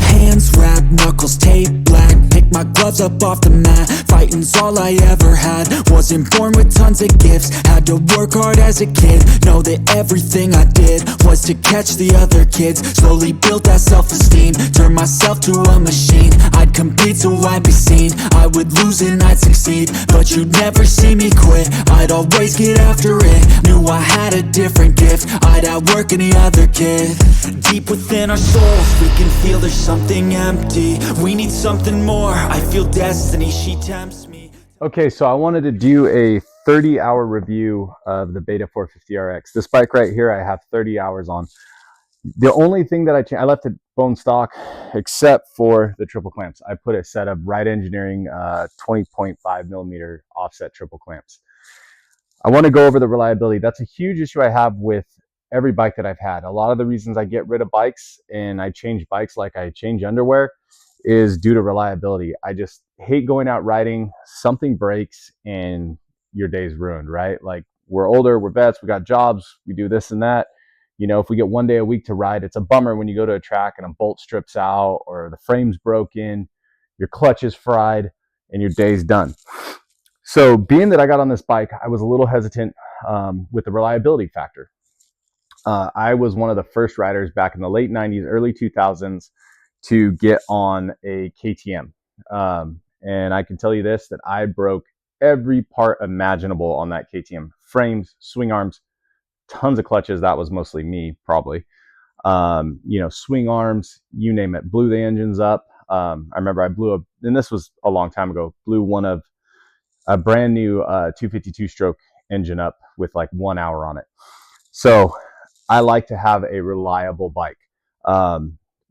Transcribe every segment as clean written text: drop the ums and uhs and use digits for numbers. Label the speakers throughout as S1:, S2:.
S1: Hands wrapped, knuckles taped black. Pick my gloves up off the mat. Fighting's all I ever had. Wasn't born with tons of gifts. Had to work hard as a kid. Know that everything I did was to catch the other kids. Slowly built that self-esteem. Turned myself to a machine. I'd compete so I'd be seen. I would lose and I'd succeed, but you'd never see me quit. I'd always get after it. Knew I had a different gift. I'd outwork any other kid. Deep within our souls, we can feel there's something empty. We need something more. I feel destiny, she tempts me.
S2: Okay, so I wanted to do a 30-hour review of the Beta 450RX. This bike right here, I have 30 hours on. The only thing that I left it bone stock, except for the triple clamps. I put a set of Ride Engineering 20.5 millimeter offset triple clamps. I want to go over the reliability. That's a huge issue I have with every bike that I've had. A lot of the reasons I get rid of bikes and I change bikes like I change underwear is due to reliability. I just hate going out riding, something breaks and your day's ruined, right? Like, we're older, we're vets, we got jobs, we do this and that. You know, if we get one day a week to ride, it's a bummer when you go to a track and a bolt strips out or the frame's broken, your clutch is fried, and your day's done. So being that I got on this bike, I was a little hesitant with the reliability factor. I was one of the first riders back in the late 90s, early 2000s to get on a KTM. And I can tell you this, that I broke every part imaginable on that KTM. Frames, swing arms, tons of clutches. That was mostly me, probably. You know, swing arms, you name it. Blew the engines up. I remember I blew and this was a long time ago, blew one of a brand new 252 stroke engine up with like 1 hour on it. So I like to have a reliable bike.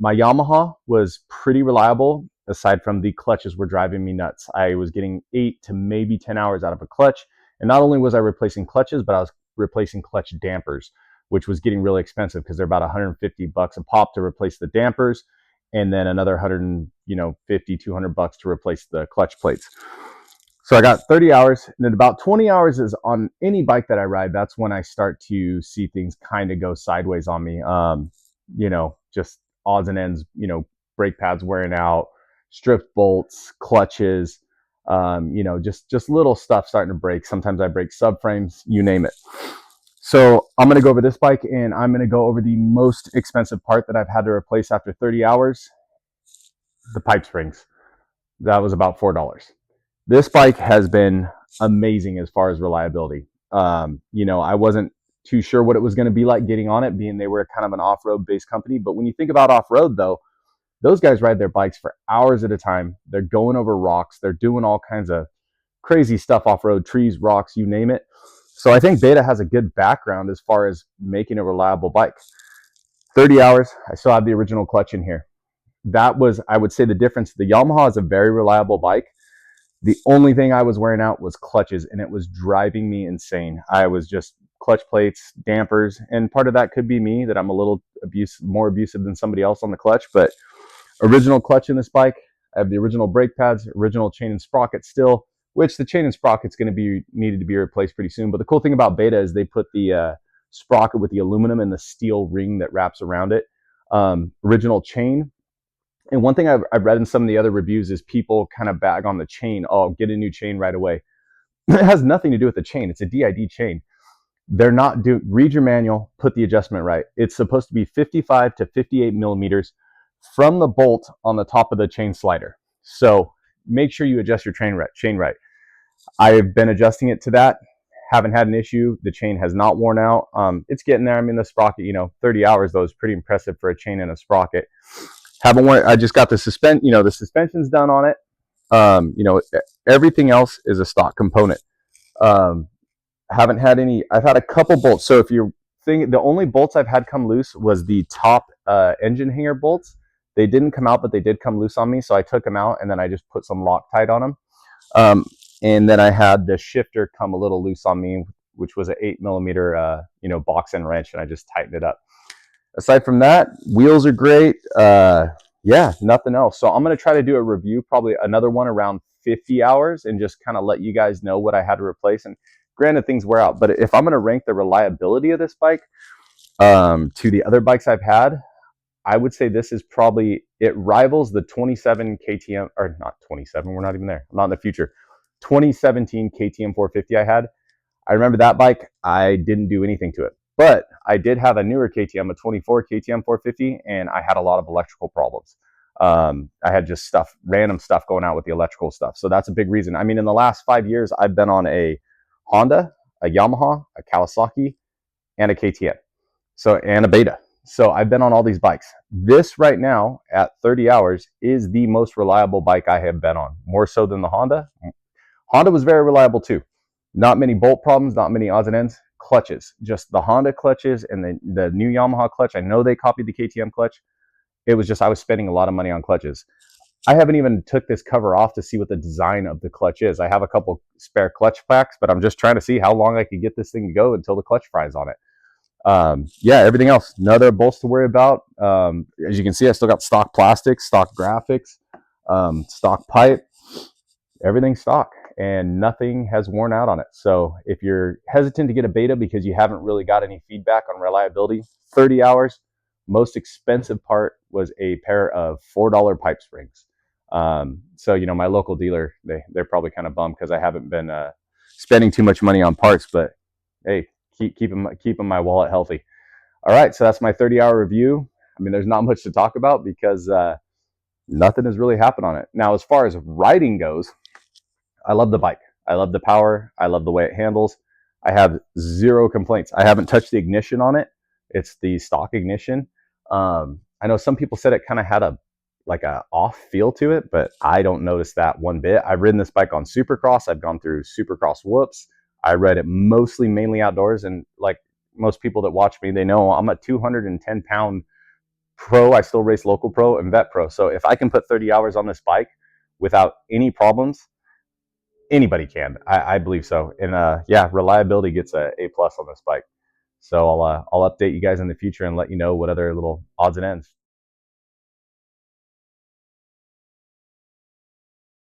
S2: My Yamaha was pretty reliable, aside from the clutches were driving me nuts. I was getting 8 to maybe 10 hours out of a clutch. And not only was I replacing clutches, but I was replacing clutch dampers, which was getting really expensive because they're about 150 bucks a pop to replace the dampers, and then another 150, 200 bucks to replace the clutch plates. So I got 30 hours, and then about 20 hours is on any bike that I ride. That's when I start to see things kind of go sideways on me. You know, just odds and ends, you know, brake pads wearing out, stripped bolts, clutches, you know, just little stuff starting to break. Sometimes I break subframes, you name it. So I'm going to go over this bike, and I'm going to go over the most expensive part that I've had to replace after 30 hours, the pipe springs. That was about $4. This bike has been amazing as far as reliability. You know, I wasn't too sure what it was going to be like getting on it, being they were kind of an off-road based company. But when you think about off-road, though, those guys ride their bikes for hours at a time. They're going over rocks. They're doing all kinds of crazy stuff off-road, trees, rocks, you name it. So I think Beta has a good background as far as making a reliable bike. 30 hours, I still have the original clutch in here. That was, I would say, the difference. The Yamaha is a very reliable bike. The only thing I was wearing out was clutches, and it was driving me insane. I was just clutch plates, dampers, and part of that could be me, that I'm a little more abusive than somebody else on the clutch. But original clutch in this bike, I have the original brake pads, original chain and sprocket still, which the chain and sprocket's going to be needed to be replaced pretty soon. But the cool thing about Beta is they put the sprocket with the aluminum and the steel ring that wraps around it. Original chain. And one thing I've read in some of the other reviews is people kind of bag on the chain. Oh, get a new chain right away. It has nothing to do with the chain. It's a DID chain. They're not read your manual, put the adjustment right. It's supposed to be 55 to 58 millimeters from the bolt on the top of the chain slider. So make sure you adjust your chain right. I've been adjusting it to that. Haven't had an issue. The chain has not worn out. It's getting there. I mean, the sprocket, you know, 30 hours though is pretty impressive for a chain and a sprocket. Haven't worn. I just got the the suspension's done on it. You know, everything else is a stock component. Haven't had any. I've had a couple bolts. So if you're thinking, the only bolts I've had come loose was the top engine hanger bolts. They didn't come out, but they did come loose on me. So I took them out, and then I just put some Loctite on them. And then I had the shifter come a little loose on me, which was an 8 millimeter box end wrench, and I just tightened it up. Aside from that, wheels are great. Yeah, nothing else. So I'm going to try to do a review, probably another one around 50 hours, and just kind of let you guys know what I had to replace. And granted, things wear out, but if I'm going to rank the reliability of this bike to the other bikes I've had, I would say this is probably, it rivals the 27 KTM, or not 27, we're not even there, not in the future, 2017 KTM 450 I had. I remember that bike, I didn't do anything to it. But I did have a newer KTM, a 24 KTM 450, and I had a lot of electrical problems. I had just random stuff going out with the electrical stuff. So that's a big reason. I mean, in the last 5 years, I've been on a Honda, a Yamaha, a Kawasaki, and a KTM. And a Beta. So I've been on all these bikes. This right now at 30 hours is the most reliable bike I have been on, more so than the Honda. Honda was very reliable too. Not many bolt problems, not many odds and ends. Clutches, just the Honda clutches and the new Yamaha clutch. I know they copied the KTM clutch. It was just I was spending a lot of money on clutches. I haven't even took this cover off to see what the design of the clutch is. I have a couple spare clutch packs, but I'm just trying to see how long I could get this thing to go until the clutch fries on it. Yeah, everything else, no other bolts to worry about. As you can see, I still got stock plastics, stock graphics, stock pipe, everything stock, and nothing has worn out on it. So if you're hesitant to get a Beta because you haven't really got any feedback on reliability, 30 hours. Most expensive part was a pair of $4 pipe springs. So, you know, my local dealer, they're probably kind of bummed because I haven't been spending too much money on parts, but hey, keeping my wallet healthy. All right, so that's my 30-hour review. I mean, there's not much to talk about because nothing has really happened on it. Now, as far as riding goes, I love the bike. I love the power. I love the way it handles. I have zero complaints. I haven't touched the ignition on it. It's the stock ignition. I know some people said it kind of had a off feel to it, but I don't notice that one bit. I've ridden this bike on Supercross. I've gone through Supercross whoops. I ride it mainly outdoors, and like most people that watch me, they know I'm a 210-pound pro. I still race local pro and vet pro. So if I can put 30 hours on this bike without any problems, anybody can. I believe so. And yeah, reliability gets a plus on this bike. So I'll update you guys in the future and let you know what other little odds and ends.